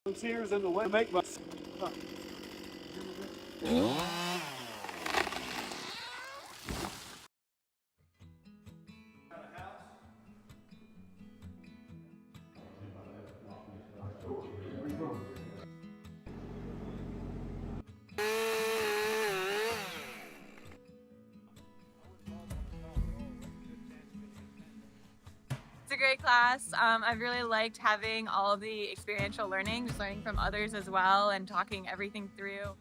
Volunteers in the way to make my. It's a great class. I've really liked having all of the experiential learning, just learning from others as well and talking everything through.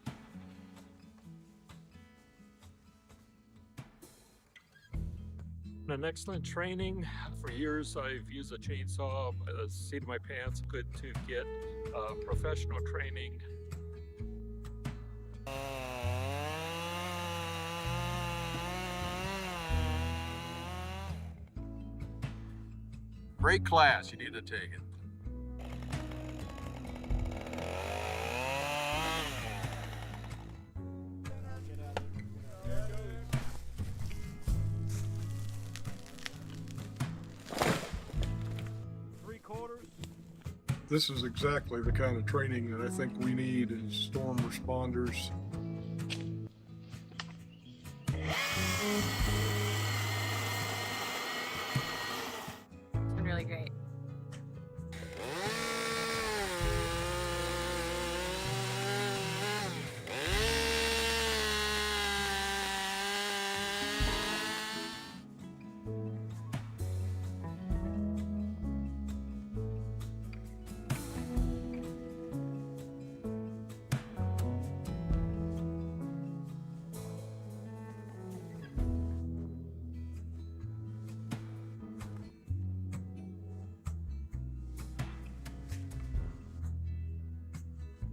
An excellent training. For years I've used a chainsaw by the seat of my pants. Good to get professional training. Great class, you need to take it. This is exactly the kind of training that I think we need as storm responders. It's been really great.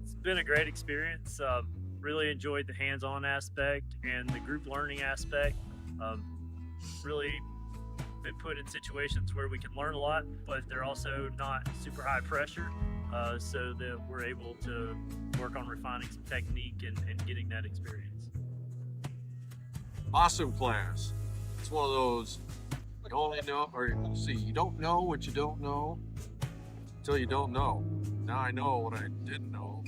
It's been a great experience. Really enjoyed the hands-on aspect and the group learning aspect. Really been put in situations where we can learn a lot, but they're also not super high pressure, so that we're able to work on refining some technique and getting that experience. Awesome class. It's one of those you only know, or see, you don't know what you don't know until you don't know. Now I know what I didn't know.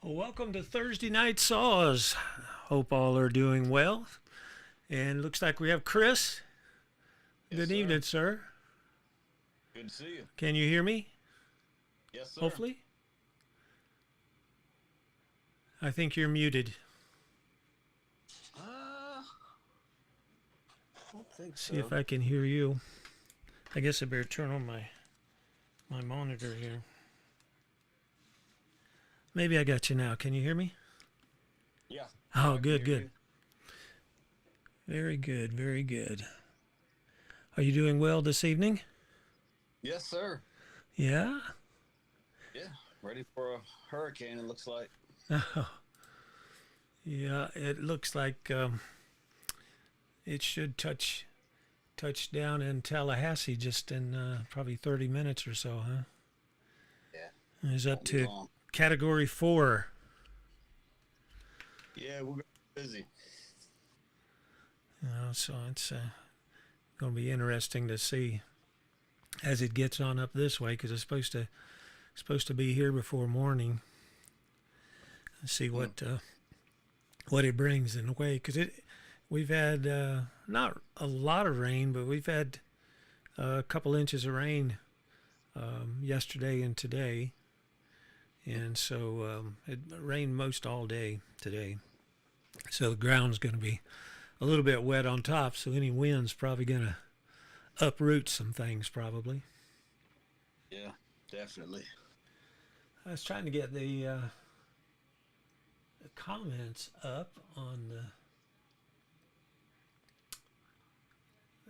Well, welcome to Thursday Night Saws. Hope all are doing well. And looks like we have Chris. Yes, Good sir. evening, sir. Good to see you. Can you hear me? Yes, sir. Hopefully. I think you're muted. I don't think so. See if I can hear you. I guess I better turn on my monitor here. Maybe I got you now. Can you hear me? Yeah. Oh, I can good, hear good. Very good, very good. Are you doing well this evening? you. Yes, sir. Yeah? Yeah. Ready for a hurricane, it looks like. Yeah, it looks like it should touch down in Tallahassee just in probably 30 minutes or so, huh? Yeah. It's up Won't be to long. Category 4. Yeah, we're busy. So it's going to be interesting to see as it gets on up this way, because it's supposed to be here before morning. See what it brings in a way, because we've had not a lot of rain, but we've had a couple inches of rain yesterday and today, and so it rained most all day today. So the ground's going to be a little bit wet on top, so any wind's probably going to uproot some things probably. Yeah, definitely. I was trying to get the comments up on the.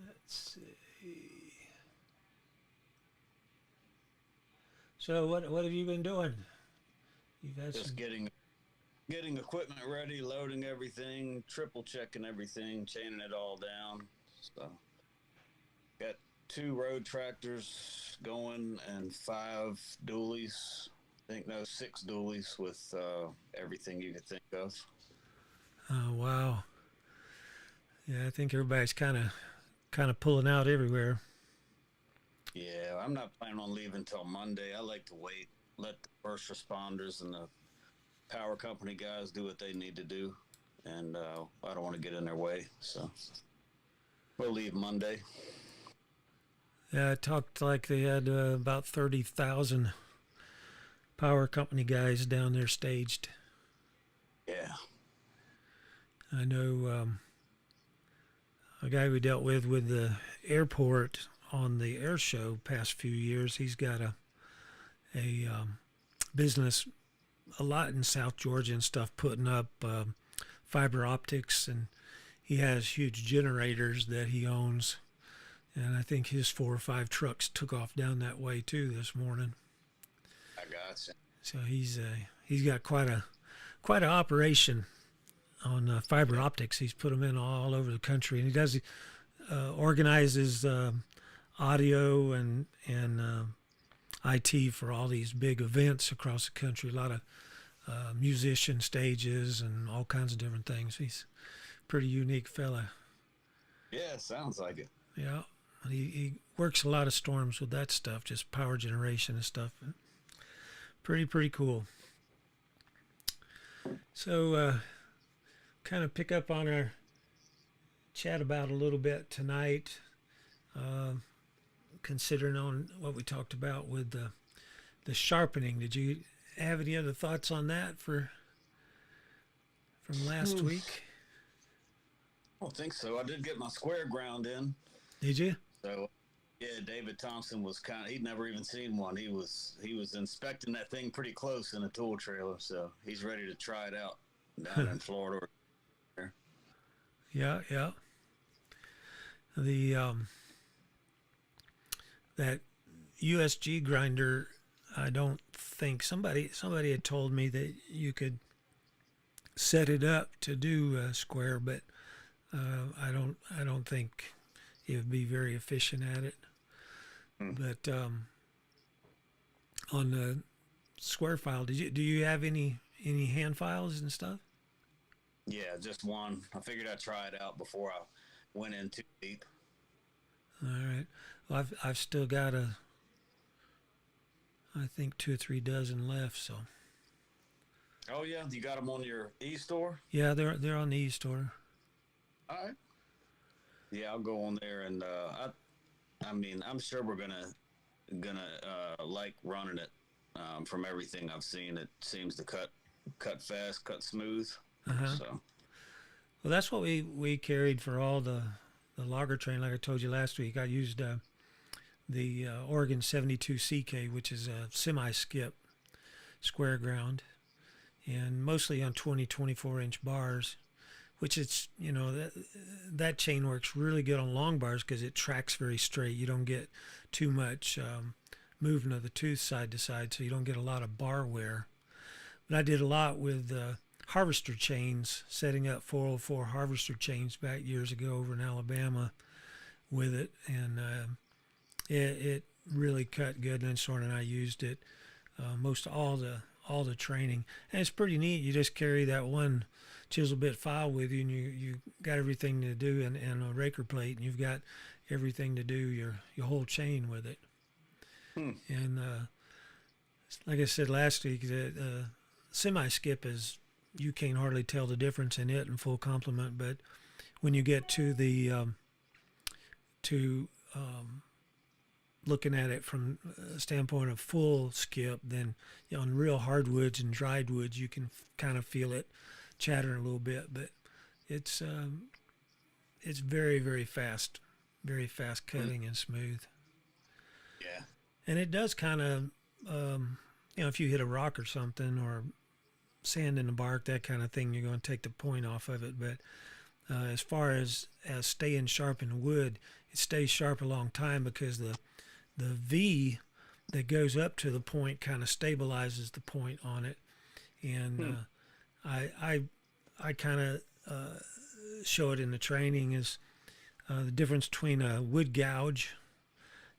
Let's see. So what have you been doing? You've had Just some. getting equipment ready, loading everything, triple checking everything, chaining it all down. So got 2 road tractors going and 5 dualies. I think no 6 dualies with everything you could think of. Oh wow. Yeah, I think everybody's kind of pulling out everywhere. Yeah, I'm not planning on leaving till Monday. I like to wait, let the first responders and the power company guys do what they need to do, and I don't want to get in their way, so we'll leave Monday. Yeah, it talked like they had about 30,000 power company guys down there staged. Yeah. I know a guy we dealt with the airport on the air show past few years. He's got a business a lot in South Georgia and stuff, putting up fiber optics, and he has huge generators that he owns. And I think his 4 or 5 trucks took off down that way too this morning. I gotcha. So he's got quite an operation on fiber optics. He's put them in all over the country, and he does organizes audio and IT for all these big events across the country. A lot of musician stages and all kinds of different things. He's a pretty unique fella. Yeah, sounds like it. Yeah, he works a lot of storms with that stuff, just power generation and stuff. Pretty cool. So kind of pick up on our chat about a little bit tonight, considering on what we talked about with the sharpening. Did you have any other thoughts on that from last week? I don't think so. I did get my square ground in. Did you? So yeah, David Thompson was he'd never even seen one. He was inspecting that thing pretty close in a tool trailer, so he's ready to try it out down in Florida. Yeah. The that USG grinder, I don't think somebody had told me that you could set it up to do square, but I don't think it would be very efficient at it. But on the square file, do you have any hand files and stuff? Yeah, just one. I figured I'd try it out before I went in too deep. All right. Well, I've still got I think 2 or 3 dozen left. So Oh yeah, you got them on your e-store. Yeah, they're on the e-store. All right. Yeah, I'll go on there and I mean, I'm sure we're gonna like running it. From everything I've seen, it seems to cut fast, cut smooth. Uh-huh. So Well, that's what we carried for all the logger train. Like I told you last week, I used the Oregon 72 CK, which is a semi-skip square ground, and mostly on 24-inch bars, which it's, that chain works really good on long bars because it tracks very straight. You don't get too much movement of the tooth side to side, so you don't get a lot of bar wear. But I did a lot with harvester chains, setting up 404 harvester chains back years ago over in Alabama with it, and it really cut good. And then Soren and I used it most of all the training, and it's pretty neat. You just carry that one chisel bit file with you, and you got everything to do, and a raker plate, and you've got everything to do your whole chain with it. And like I said last week, the semi-skip is, you can't hardly tell the difference in it in full complement, but when you get to the looking at it from a standpoint of full skip, then on real hardwoods and dried woods you can kind of feel it chattering a little bit, but it's very, very fast cutting and smooth. yeah, And it does kind of, if you hit a rock or something, or sand in the bark, that kind of thing, you're going to take the point off of it. But as far as staying sharp in wood, it stays sharp a long time because the V that goes up to the point kind of stabilizes the point on it. And I kind of show it in the training is the difference between a wood gouge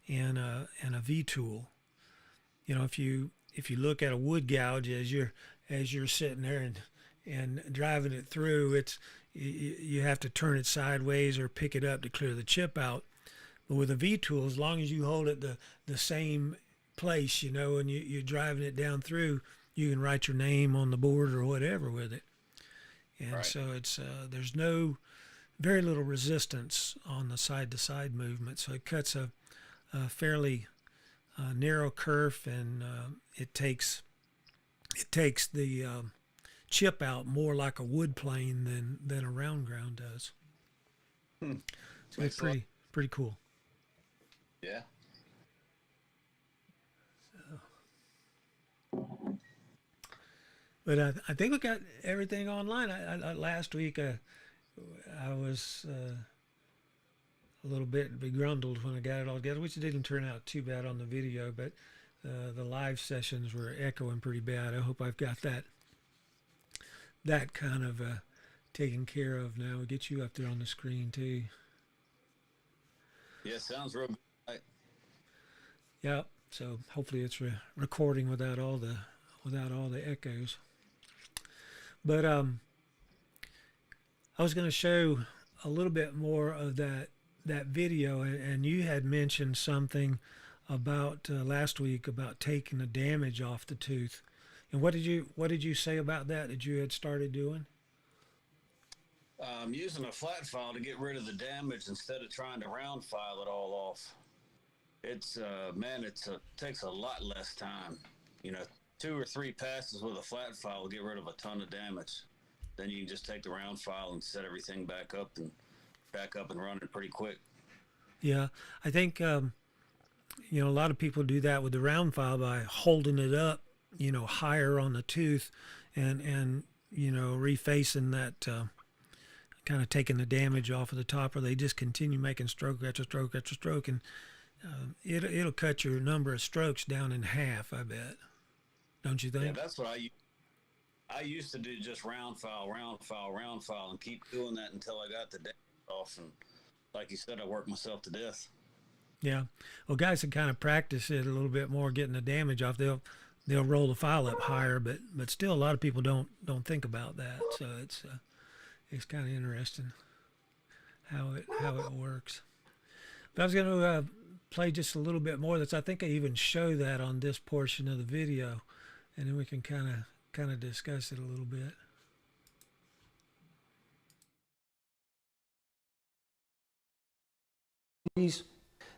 and a V tool. If you look at a wood gouge as you're sitting there and driving it through, you have to turn it sideways or pick it up to clear the chip out. But with a V tool, as long as you hold it the same place, and you're driving it down through, you can write your name on the board or whatever with it. And right. so it's there's very little resistance on the side-to-side movement, so it cuts a fairly narrow kerf, and it takes the chip out more like a wood plane than a round ground does. So it's pretty cool. yeah. But I think we got everything online. I last week I was a little bit begruntled when I got it all together, which didn't turn out too bad on the video, but the live sessions were echoing pretty bad. I hope I've got that kind of taken care of now. We'll get you up there on the screen too. Yeah, sounds real good. Yeah, so hopefully it's recording without all the echoes. But I was going to show a little bit more of that video, and you had mentioned something about last week about taking the damage off the tooth. And what did you say about that you had started doing? Using a flat file to get rid of the damage instead of trying to round file it all off. It's takes a lot less time. 2 or 3 passes with a flat file will get rid of a ton of damage. Then you can just take the round file and set everything back up and running pretty quick. Yeah, I think a lot of people do that with the round file by holding it up, higher on the tooth, and refacing that, kind of taking the damage off of the top, or they just continue making stroke after stroke after stroke, and it'll cut your number of strokes down in half, I bet. Don't you think? Yeah, that's what I used to do, just round file, and keep doing that until I got the damage off. And like you said, I worked myself to death. Yeah. Well, guys that kind of practice it a little bit more, getting the damage off, they'll roll the file up higher, but still a lot of people don't think about that. So it's kind of interesting how it works. But I was going to play just a little bit more. I think I even show that on this portion of the video, and then we can kind of kind of discuss it a little bit.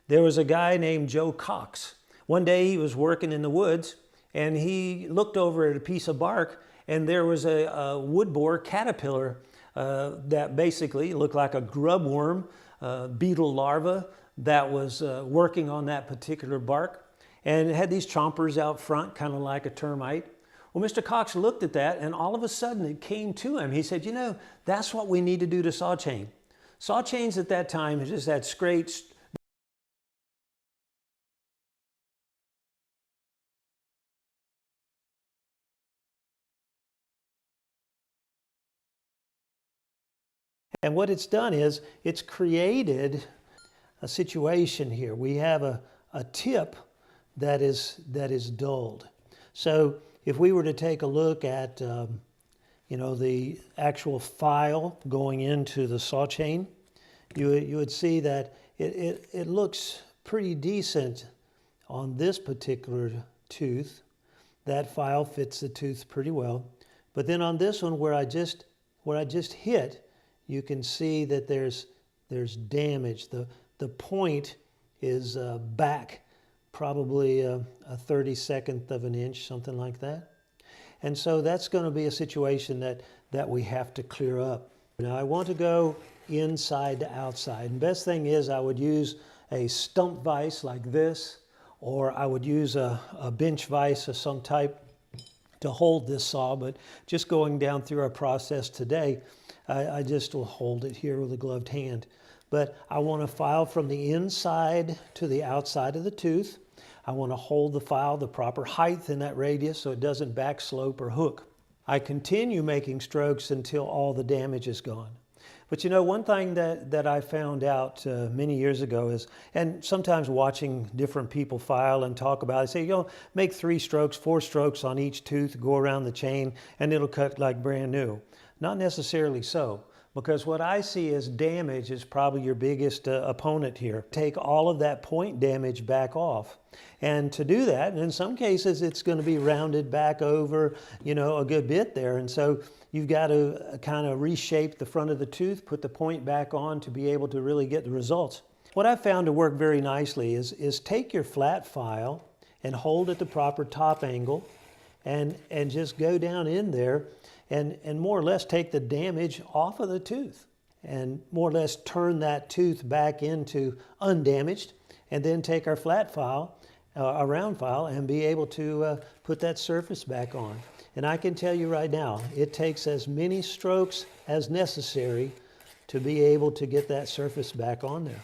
There was a guy named Joe Cox. One day he was working in the woods and he looked over at a piece of bark, and there was a wood borer caterpillar that basically looked like a grub worm, beetle larva that was working on that particular bark. And it had these chompers out front, kind of like a termite. Well, Mr. Cox looked at that, and all of a sudden it came to him. He said, you know, that's what we need to do to Sawchain. Sawchains at that time just had straight, and what it's done is it's created a situation here. We have a tip that is dulled. So if we were to take a look at you know, the actual file going into the Sawchain, you would see that it looks pretty decent on this particular tooth. That file fits the tooth pretty well. But then on this one where I just hit, you can see that there's damage. The point is back probably a 32nd of an inch, something like that. And so that's going to be a situation that we have to clear up. Now I want to go inside to outside. And best thing is I would use a stump vise like this, or I would use a bench vise of some type to hold this saw. But just going down through our process today, I just will hold it here with a gloved hand. But I want to file from the inside to the outside of the tooth. I want to hold the file the proper height in that radius so it doesn't back slope or hook. I continue making strokes until all the damage is gone. But you know, one thing that I found out many years ago is, and sometimes watching different people file and talk about it, say, you know, make 3 strokes, 4 strokes on each tooth, go around the chain, and it'll cut like brand new. Not necessarily so, because what I see as damage is probably your biggest opponent here. Take all of that point damage back off. And to do that, and in some cases it's going to be rounded back over, you know, a good bit there. And so you've got to kind of reshape the front of the tooth, put the point back on to be able to really get the results. What I've found to work very nicely is take your flat file and hold at the proper top angle and just go down in there and more or less take the damage off of the tooth and more or less turn that tooth back into undamaged, and then take our flat file, a round file, and be able to put that surface back on. And I can tell you right now, it takes as many strokes as necessary to be able to get that surface back on there,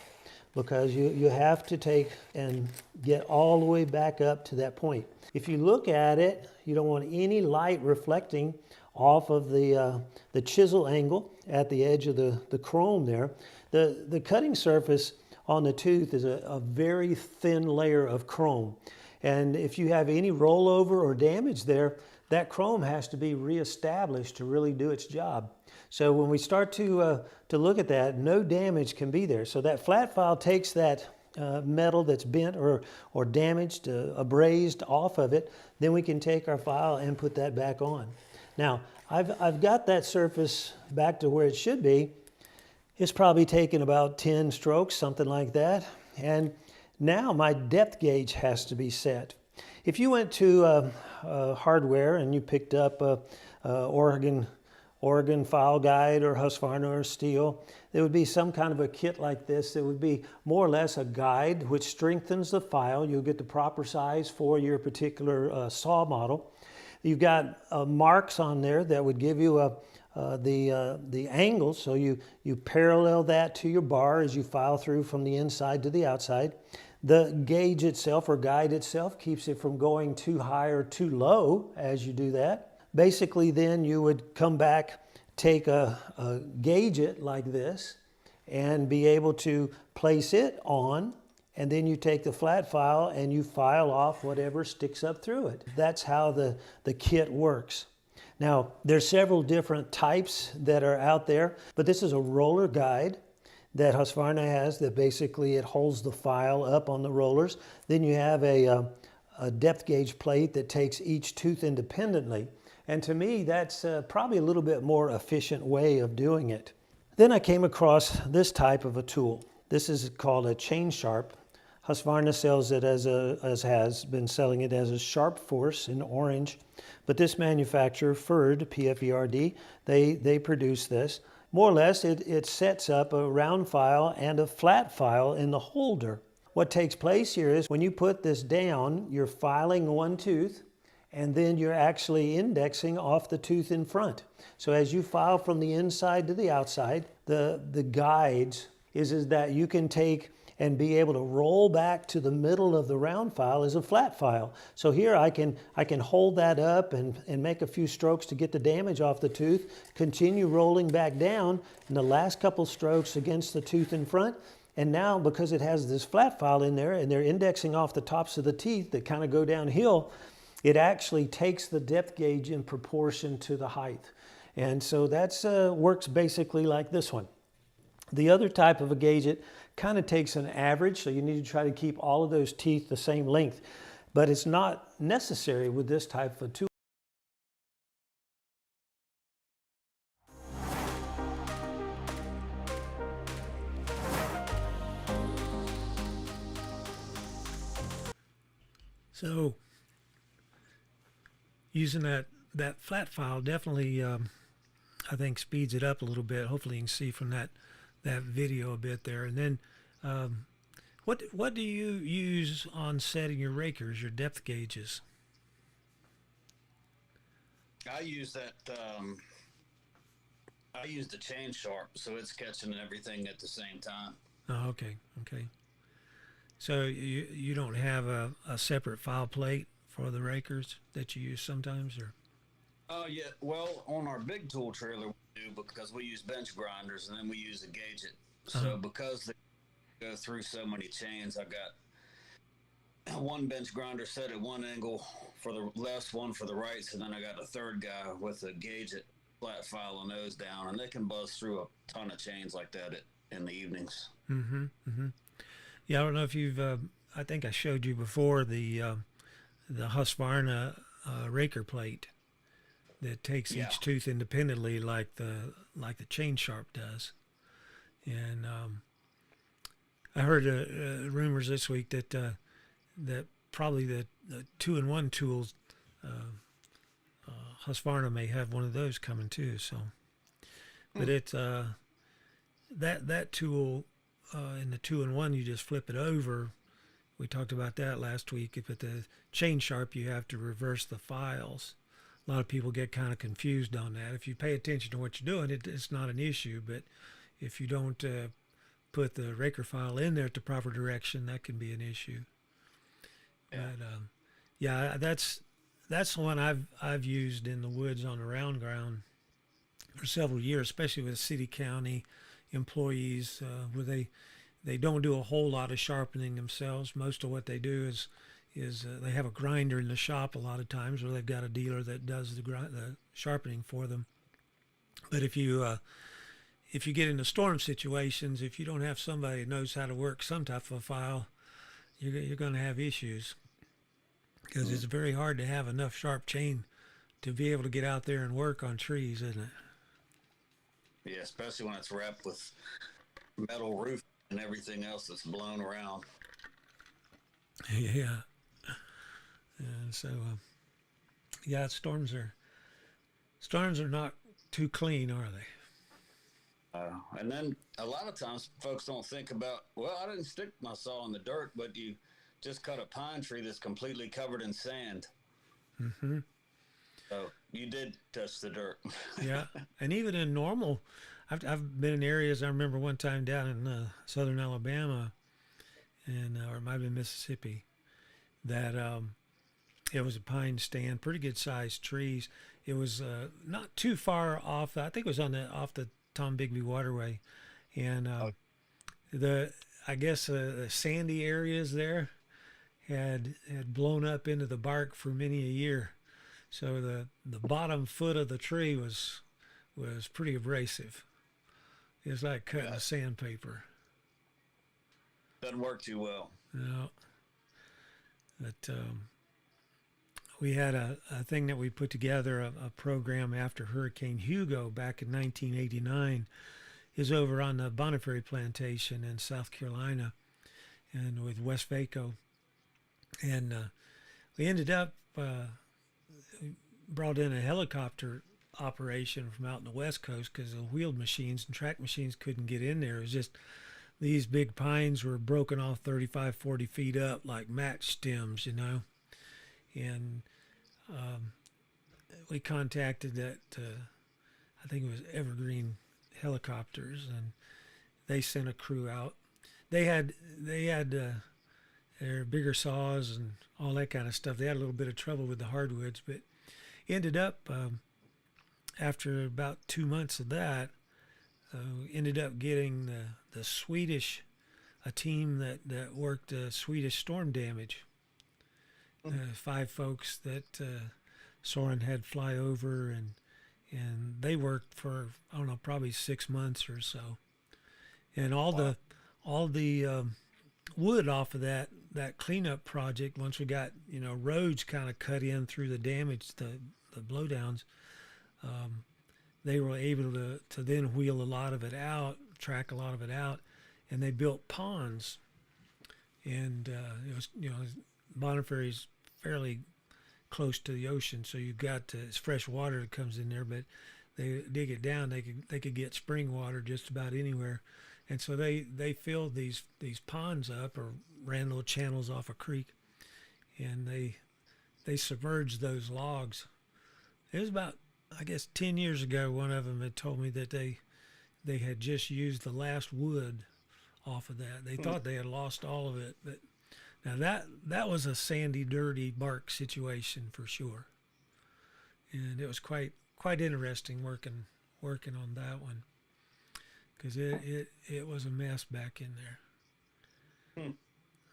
because you have to take and get all the way back up to that point. If you look at it, you don't want any light reflecting off of the chisel angle at the edge of the chrome there. The cutting surface on the tooth is a very thin layer of chrome. And if you have any rollover or damage there, that chrome has to be reestablished to really do its job. So when we start to look at that, no damage can be there. So that flat file takes that metal that's bent or damaged, abrased off of it. Then we can take our file and put that back on. Now, I've got that surface back to where it should be. It's probably taken about 10 strokes, something like that. And now my depth gauge has to be set. If you went to hardware and you picked up a Oregon file guide or Husqvarna or Steel, there would be some kind of a kit like this. It would be more or less a guide which strengthens the file. You'll get the proper size for your particular saw model. You've got marks on there that would give you the angle, so you parallel that to your bar as you file through from the inside to the outside. The gauge itself or guide itself keeps it from going too high or too low as you do that. Basically then you would come back, take a gauge it like this, and be able to place it on, and then you take the flat file and you file off whatever sticks up through it. That's how the kit works. Now, there's several different types that are out there, but this is a roller guide that Husqvarna has that basically it holds the file up on the rollers. Then you have a depth gauge plate that takes each tooth independently. And to me, that's probably a little bit more efficient way of doing it. Then I came across this type of a tool. This is called a chain sharp. Husqvarna sells it has been selling it as a Sharp Force in orange. But this manufacturer, Ferd, P-F-E-R-D, they produce this. More or less, it sets up a round file and a flat file in the holder. What takes place here is when you put this down, you're filing one tooth, and then you're actually indexing off the tooth in front. So as you file from the inside to the outside, the guides is that you can take and be able to roll back to the middle of the round file as a flat file. So here I can hold that up and make a few strokes to get the damage off the tooth, continue rolling back down, and the last couple strokes against the tooth in front. And now, because it has this flat file in there and they're indexing off the tops of the teeth that kind of go downhill, it actually takes the depth gauge in proportion to the height. And so that's works basically like this one. The other type of a gauge, it kind of takes an average, so you need to try to keep all of those teeth the same length. But it's not necessary with this type of tool. So using that flat file definitely, I think, speeds it up a little bit. Hopefully you can see from that video a bit there. And then what do you use on setting your rakers, your depth gauges? I use that. I use the chain sharp, so it's catching everything at the same time. Oh, okay. So you don't have a separate file plate for the rakers that you use sometimes, or? Oh yeah, well, on our big tool trailer we do, because we use bench grinders and then we use a gauge it. So because they go through so many chains, I got one bench grinder set at one angle for the left, one for the right, so then I got a third guy with a gauge it, flat file on those down, and they can buzz through a ton of chains like that in the evenings. Yeah, I don't know if you've, I think I showed you before the Husqvarna raker plate that takes each tooth independently, like the chain sharp does. And I heard rumors this week that that probably the 2-in-1 tools, Husqvarna may have one of those coming too. So, but it's that tool in the 2-in-1, you just flip it over. We talked about that last week. But the chain sharp, you have to reverse the files. A lot of people get kind of confused on that. If you pay attention to what you're doing, it's not an issue. But if you don't put the raker file in there at the proper direction, that can be an issue. Yeah. But yeah, that's the one I've used in the woods on the round ground for several years, especially with city county employees, where they don't do a whole lot of sharpening themselves. Most of what they do is they have a grinder in the shop a lot of times, or they've got a dealer that does the sharpening for them. But if you get into storm situations, if you don't have somebody who knows how to work some type of a file, you're going to have issues, because it's very hard to have enough sharp chain to be able to get out there and work on trees, isn't it? Yeah, especially when it's wrapped with metal roof and everything else that's blown around. Yeah. And so, yeah, storms are not too clean, are they? And then a lot of times folks don't think about, well, I didn't stick my saw in the dirt, but you just cut a pine tree that's completely covered in sand. Mm-hmm. So you did touch the dirt. Yeah, and even in normal, I've been in areas. I remember one time down in southern Alabama, and or it might have been Mississippi, that it was a pine stand, pretty good sized trees. It was not too far off. I think it was off the Tom Bigby Waterway, and I guess the sandy areas there had blown up into the bark for many a year. So the bottom foot of the tree was pretty abrasive. It was like cutting a sandpaper. Doesn't work too well. No. But we had a thing that we put together, a program after Hurricane Hugo back in 1989, is over on the Bonifery Plantation in South Carolina, and with West Vaco, and we ended up brought in a helicopter operation from out in the West Coast because the wheeled machines and track machines couldn't get in there. It was just these big pines were broken off 35, 40 feet up like match stems, you know. And we contacted that, I think it was Evergreen Helicopters, and they sent a crew out. They had their bigger saws and all that kind of stuff. They had a little bit of trouble with the hardwoods, but ended up after about 2 months of that, ended up getting the Swedish, a team that worked Swedish storm damage. 5 folks that Soren had fly over, and they worked for, I don't know, probably 6 months or so. And all the wood off of that cleanup project, once we got, you know, roads kind of cut in through the damage, the blowdowns, they were able to then wheel a lot of it out, track a lot of it out, and they built ponds. And it was, you know, Bonifery's fairly close to the ocean, so you've got it's fresh water that comes in there, but they dig it down, they could get spring water just about anywhere. And so they filled these ponds up, or ran little channels off a creek, and they submerged those logs. It was about, I guess, 10 years ago, one of them had told me that they had just used the last wood off of that. They thought they had lost all of it, but now that was a sandy, dirty bark situation for sure. And it was quite interesting working on that one, because it was a mess back in there.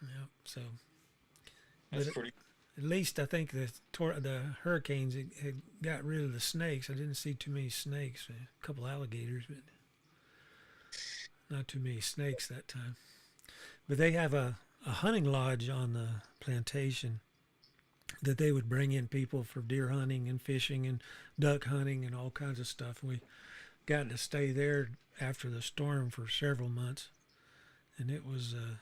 Yeah, so That's pretty. at least I think the hurricanes had got rid of the snakes. I didn't see too many snakes. A couple alligators, but not too many snakes that time. But they have a hunting lodge on the plantation that they would bring in people for deer hunting and fishing and duck hunting and all kinds of stuff. We got to stay there after the storm for several months, and it was a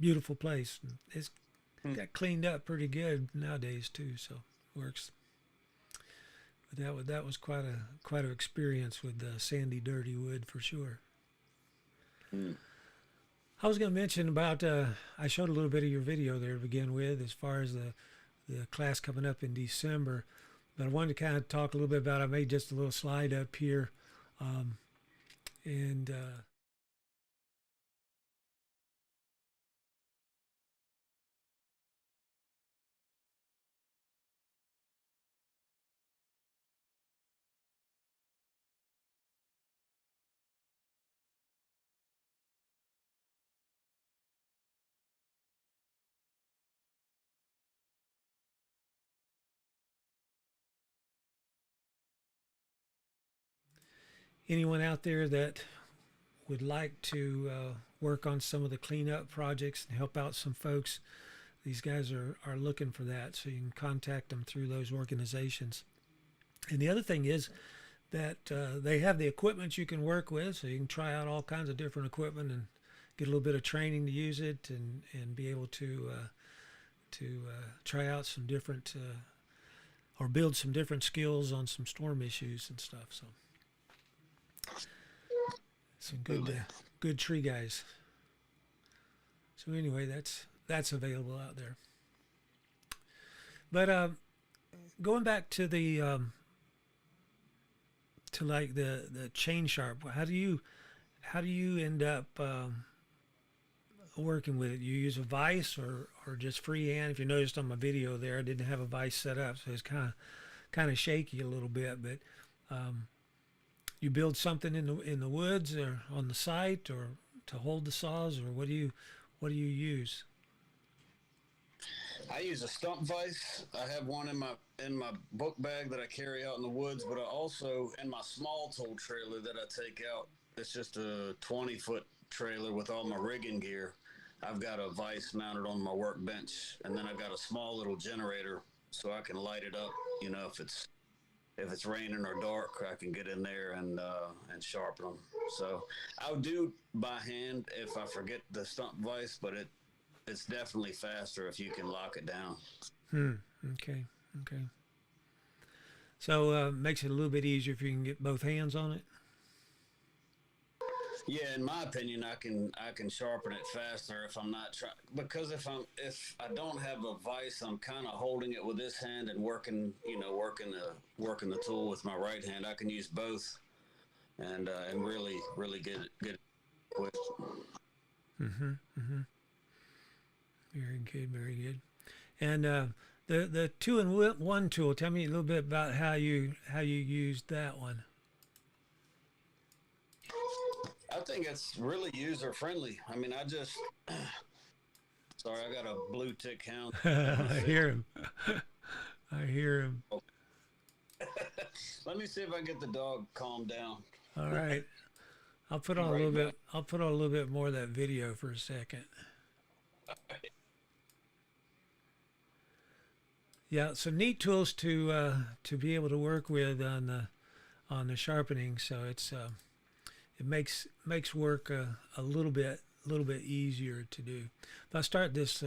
beautiful place. It's got cleaned up pretty good nowadays too, so it works. But that was quite an experience with the sandy, dirty wood for sure. I was going to mention about I showed a little bit of your video there to begin with, as far as the class coming up in December, but I wanted to kind of talk a little bit about. I made just a little slide up here, and anyone out there that would like to work on some of the cleanup projects and help out some folks, these guys are looking for that, so you can contact them through those organizations. And the other thing is that they have the equipment you can work with, so you can try out all kinds of different equipment and get a little bit of training to use it, and be able to try out some different or build some different skills on some storm issues and stuff. So some good tree guys. So anyway, that's available out there. But going back to the to like the chain sharp, how do you end up working with it? You use a vise or just freehand? If you noticed on my video there, I didn't have a vise set up, so it's kind of shaky a little bit. But you build something in the woods or on the site, or to hold the saws, or what do you use? I use a stump vise. I have one in my book bag that I carry out in the woods, but I also, in my small tool trailer that I take out, it's just a 20-foot trailer with all my rigging gear. I've got a vise mounted on my workbench, and then I've got a small little generator so I can light it up. You know, if it's raining or dark, I can get in there and sharpen them. So I'll do by hand if I forget the stump vise, but it's definitely faster if you can lock it down. Okay. Okay. So makes it a little bit easier if you can get both hands on it. Yeah, in my opinion, I can sharpen it faster if I'm not trying, because if I don't have a vise, I'm kind of holding it with this hand and working the tool with my right hand. I can use both and really get it quick. Very good, very good. And the 2-in-1 tool. Tell me a little bit about how you used that one. I think it's really user friendly. I mean, sorry, I got a blue tick hound. I hear him. I hear him. Let me see if I can get the dog calmed down. All right. I'll put on a little bit. I'll put on a little bit more of that video for a second. Yeah, some neat tools to be able to work with on the sharpening. So it makes work a little bit easier to do. If I start this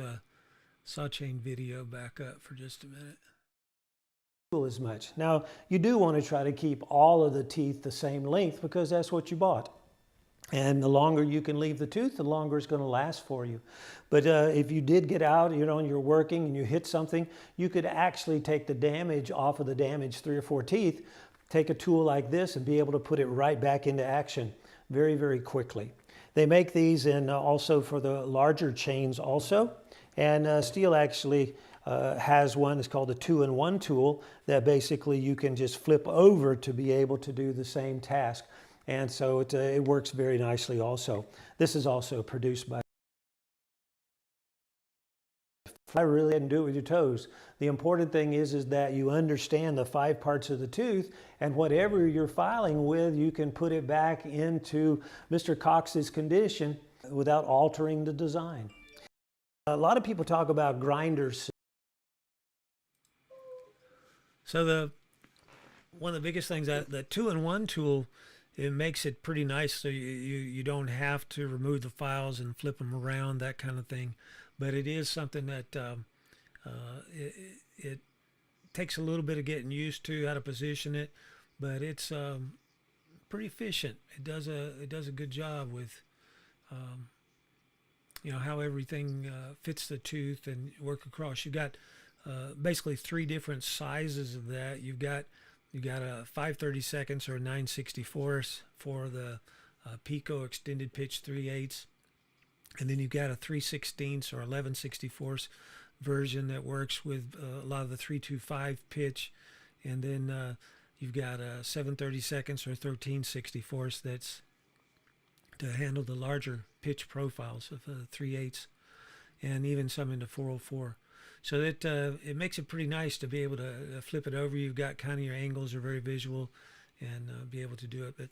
Sawchain video back up for just a minute. As much. Now, you do want to try to keep all of the teeth the same length because that's what you bought. And the longer you can leave the tooth, the longer it's going to last for you. But if you did get out, you know, and you're working and you hit something, you could actually take the damage off of the damaged 3 or 4 teeth, take a tool like this and be able to put it right back into action very, very quickly. They make these in also for the larger chains also. And Steel actually has one. It's called the 2-in-1 tool that basically you can just flip over to be able to do the same task. And so it works very nicely also. This is also produced by... I really didn't do it with your toes. The important thing is that you understand the 5 parts of the tooth, and whatever you're filing with, you can put it back into Mr. Cox's condition without altering the design. A lot of people talk about grinders. So one of the biggest things, that the 2-in-1 tool, it makes it pretty nice, so you don't have to remove the files and flip them around, that kind of thing. But it is something that it takes a little bit of getting used to how to position it, but it's pretty efficient. It does a good job with you know, how everything fits the tooth and work across. You got basically 3 different sizes of that. You got a 5/32 or a 9/64 for the Pico extended pitch 3/8, and then you've got a 3/16 or 11/64 version that works with a lot of the 3/25 pitch, and then you've got a 7/32 or 13/64 that's to handle the larger pitch profiles of 3/8, and even some into 404. So that it makes it pretty nice to be able to flip it over. You've got kind of your angles are very visual, and be able to do it. But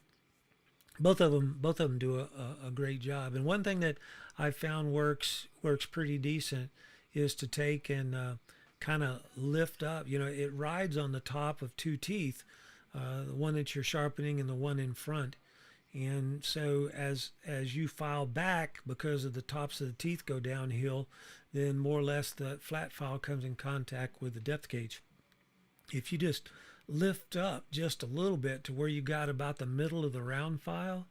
both of them do a great job. And one thing that I found works pretty decent is to take and kind of lift up. You know, it rides on the top of 2 teeth, the one that you're sharpening and the one in front. And so as you file back, because of the tops of the teeth go downhill, then more or less the flat file comes in contact with the depth gauge. If you just lift up just a little bit to where you got about the middle of the round file,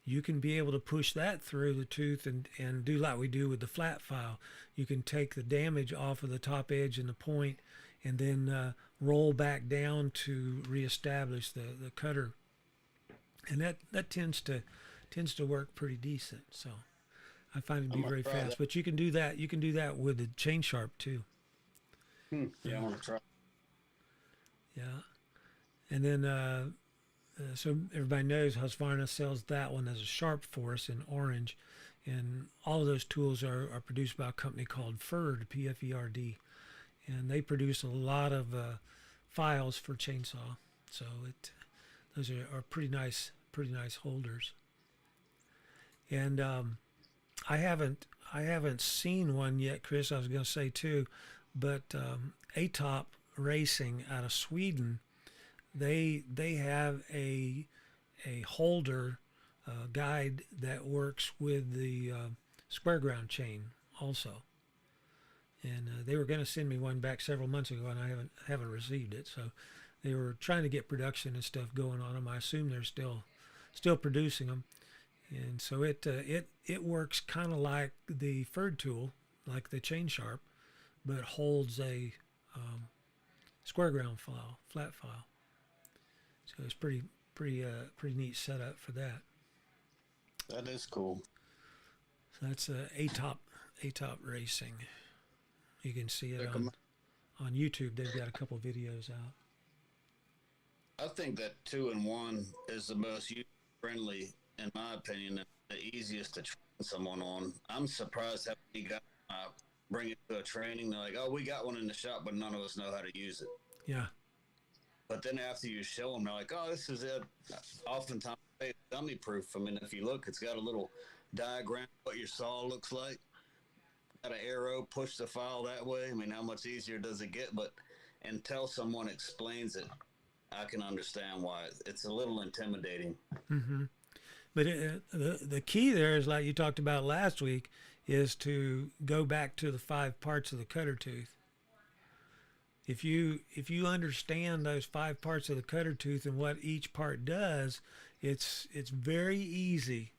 you can be able to push that through the tooth and do like we do with the flat file. You can take the damage off of the top edge and the point, and then roll back down to reestablish the cutter. And that tends to work pretty decent. So I find it to be very fast. But you can do that. You can do that with the chain sharp too. Yeah, I want to try. Yeah. And then so everybody knows Husqvarna sells that one as a sharp for us in orange. And all of those tools are produced by a company called Ferd, P-F-E-R-D. And they produce a lot of files for chainsaw. So those are pretty nice holders. And I haven't I haven't seen one yet, Chris. I was going to say too, but ATOP Racing out of Sweden, they have a holder guide that works with the square ground chain also. And they were going to send me one back several months ago, and I haven't received it. So they were trying to get production and stuff going on them. I assume they're still producing them. And so it works kind of like the Ferd tool, like the chain sharp, but holds a square ground file, flat file. So it's pretty neat setup for that. That is cool. So that's ATOP Racing. You can see it on YouTube. They've got a couple videos out. I think that 2-in-1 is the most user-friendly, in my opinion, and the easiest to train someone on. I'm surprised how many guys bring it to a training. They're like, "Oh, we got one in the shop, but none of us know how to use it." Yeah. But then after you show them, they're like, "Oh, this is it." Oftentimes, it's dummy proof. I mean, if you look, it's got a little diagram of what your saw looks like. Got an arrow, push the file that way. I mean, how much easier does it get? But until someone explains it, I can understand why it's a little intimidating. Mm-hmm. But the key there is, like you talked about last week, is to go back to the 5 parts of the cutter tooth. If you understand those 5 parts of the cutter tooth and what each part does, it's very easy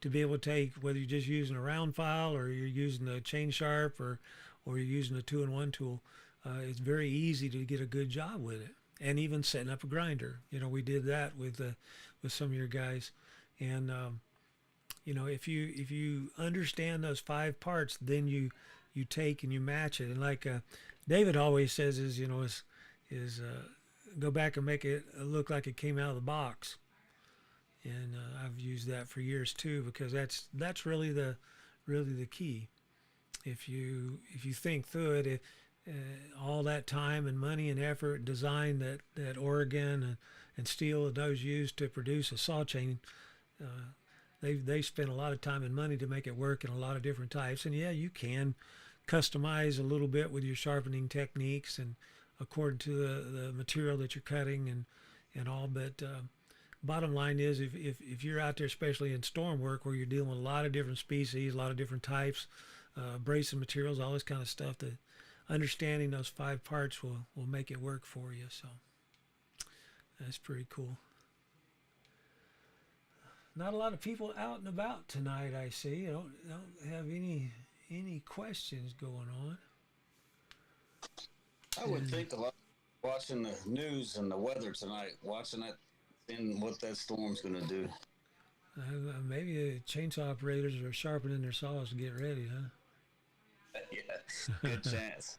to be able to take, whether you're just using a round file or you're using a chain sharp or you're using a 2-in-1 tool. It's very easy to get a good job with it. And even setting up a grinder. You know, we did that with some of your guys. And you know, if you understand those 5 parts, then you take and you match it. And like David always says, is go back and make it look like it came out of the box. And I've used that for years too, because that's really the key. If you think through it, all that time and money and effort and design that Oregon and steel and those used to produce a Sawchain, they spent a lot of time and money to make it work in a lot of different types. And yeah, you can customize a little bit with your sharpening techniques and according to the material that you're cutting and all, but bottom line is, if you're out there, especially in storm work, where you're dealing with a lot of different species, a lot of different types, abrasive materials, all this kind of stuff, that understanding those 5 parts will make it work for you. So that's pretty cool. Not a lot of people out and about tonight, I see. I don't have any questions going on. I would think a lot watching the news and the weather tonight, watching it and what that storm's going to do. Maybe chainsaw operators are sharpening their saws to get ready, huh? Yeah, good chance.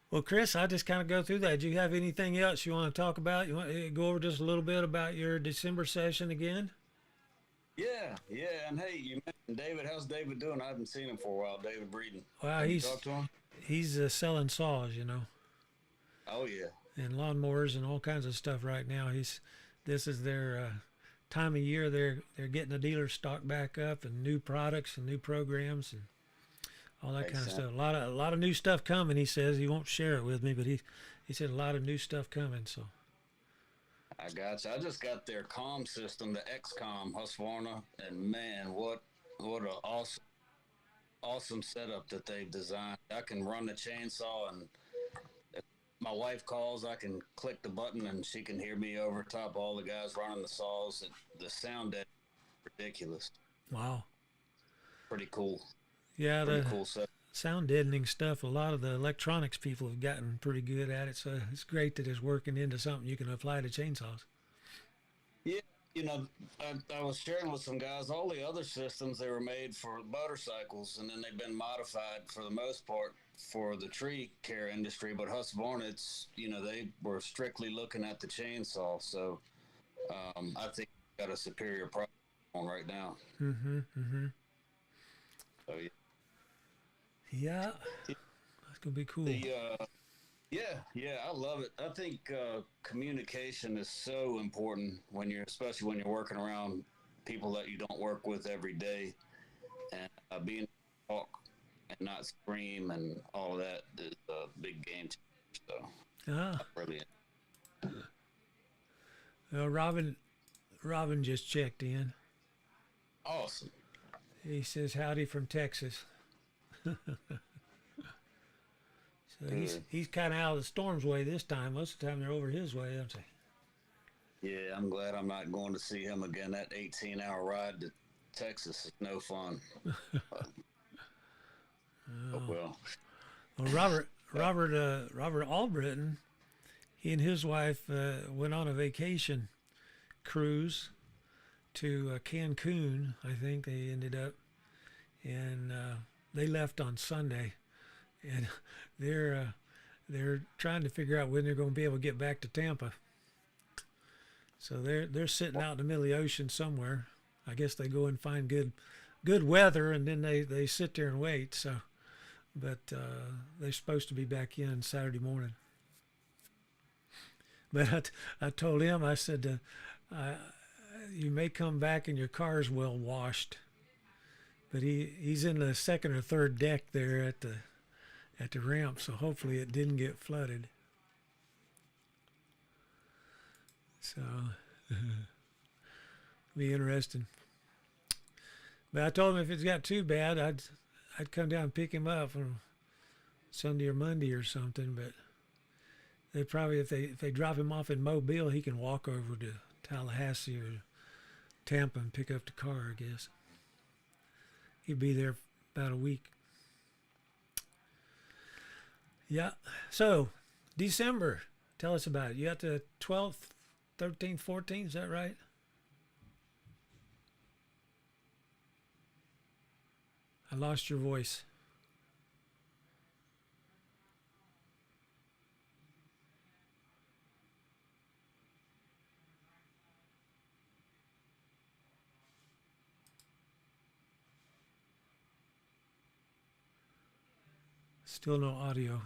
Well, Chris, I just kind of go through that. Do you have anything else you want to talk about? You want to go over just a little bit about your December session again? Yeah. And hey, you mentioned David. How's David doing? I haven't seen him for a while. David Breeden. Well, Talk to him? He's selling saws, you know. Oh yeah. And lawnmowers and all kinds of stuff right now. This is their time of year. They're getting the dealer stock back up and new products and new programs and all that kind of stuff. A lot of new stuff coming. He says he won't share it with me, but he said a lot of new stuff coming. So I got you. I just got their comm system, the XCOM Husqvarna, and man, what an awesome setup that they've designed. I can run the chainsaw, and if my wife calls, I can click the button and she can hear me over top all the guys running the saws. The sound is ridiculous. wow. Pretty cool. Yeah, Pretty cool setup. sound deadening stuff. A lot of the electronics people have gotten pretty good at it. So it's great that it's working into something you can apply to chainsaws. Yeah, you know, I was sharing with some guys, all the other systems, they were made for motorcycles, and then they've been modified for the most part for the tree care industry. But Husqvarna, it's, you know, they were strictly looking at the chainsaw. So I think we got a superior product on right now. Mm-hmm. So Yeah, that's gonna be cool. Yeah, I love it. I think communication is so important especially when you're working around people that you don't work with every day. and being able to talk and not scream and all of that is a big game changer. So Ah, really, well, Robin just checked in. awesome. He says howdy from Texas. So he's kind of out of the storm's way this time. Most of the time they're over his way, aren't they? Yeah, I'm glad I'm not going to see him again. That 18-hour ride to Texas is no fun. But, well, Well, Robert Albritton, he and his wife went on a vacation cruise to Cancun. I think they ended up, and they left on Sunday, and they're trying to figure out when they're going to be able to get back to Tampa. So they're sitting out in the middle of the ocean somewhere. I guess they go and find good weather, and then they sit there and wait. So, but they're supposed to be back in Saturday morning. But I told him, I said, you may come back and your car's well washed. But he's in the second or third deck there at the ramp, so hopefully it didn't get flooded. So, be interesting. But I told him if it's got too bad, I'd come down and pick him up on Sunday or Monday or something. But they probably, if they drop him off in Mobile, he can walk over to Tallahassee or Tampa and pick up the car, I guess. He'd be there about a week. Yeah. So, December. Tell us about it. You got the 12th, 13th, 14th. Is that right? I lost your voice. Still no audio.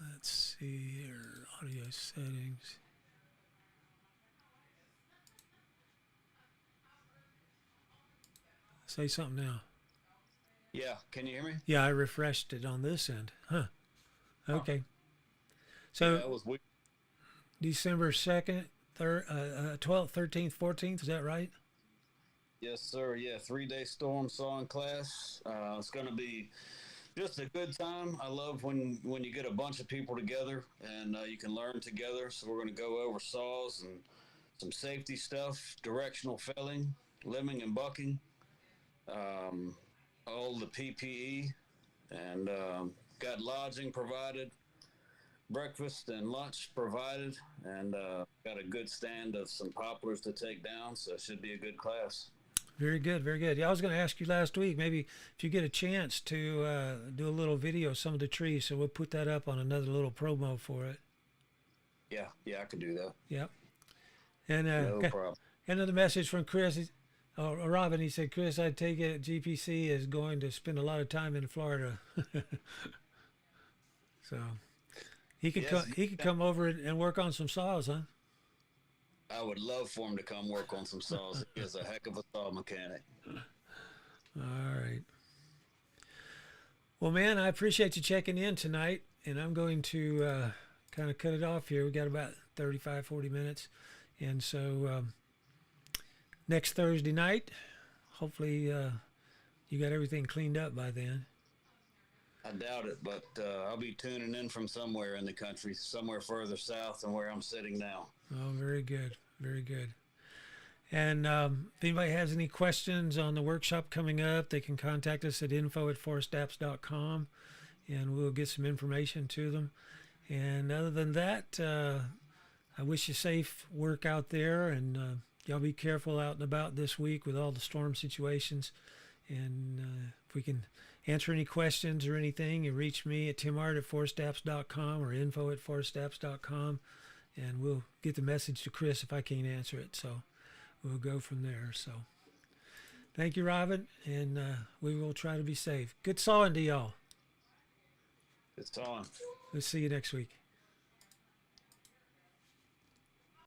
Let's see here. Audio settings. Say something now. yeah, can you hear me? Yeah, I refreshed it on this end. Huh. Okay. So That was weird. December 2nd, 12th, 13th, 14th, is that right? Yes, sir. Yeah, 3-day storm sawing class. It's going to be just a good time. I love when you get a bunch of people together and you can learn together. So we're going to go over saws and some safety stuff, directional felling, limbing and bucking, all the PPE, and got lodging provided, breakfast and lunch provided, and got a good stand of some poplars to take down. So it should be a good class. Very good, very good. Yeah, I was going to ask you last week, maybe if you get a chance to do a little video of some of the trees, so we'll put that up on another little promo for it. Yeah, I could do that. Yep. And No problem. another message from Chris. Robin, he said, Chris, I take it GPC is going to spend a lot of time in Florida. So he could Yes, he could come over and work on some saws, huh? I would love for him to come work on some saws. He is a heck of a saw mechanic. All right. Well, man, I appreciate you checking in tonight, and I'm going to kind of cut it off here. We got about 35, 40 minutes. And so next Thursday night, hopefully you got everything cleaned up by then. I doubt it, but I'll be tuning in from somewhere in the country, somewhere further south than where I'm sitting now. Oh, very good. Very good. And if anybody has any questions on the workshop coming up, they can contact us at info@forestapps.com, and we'll get some information to them. And other than that, I wish you safe work out there, and y'all be careful out and about this week with all the storm situations. And if we can answer any questions or anything, you reach me at timart@forestapps.com or info@forestapps.com, and we'll get the message to Chris if I can't answer it. So we'll go from there. So Thank you, Robin, and we will try to be safe. Good sawing to y'all. It's on. We'll see you next week.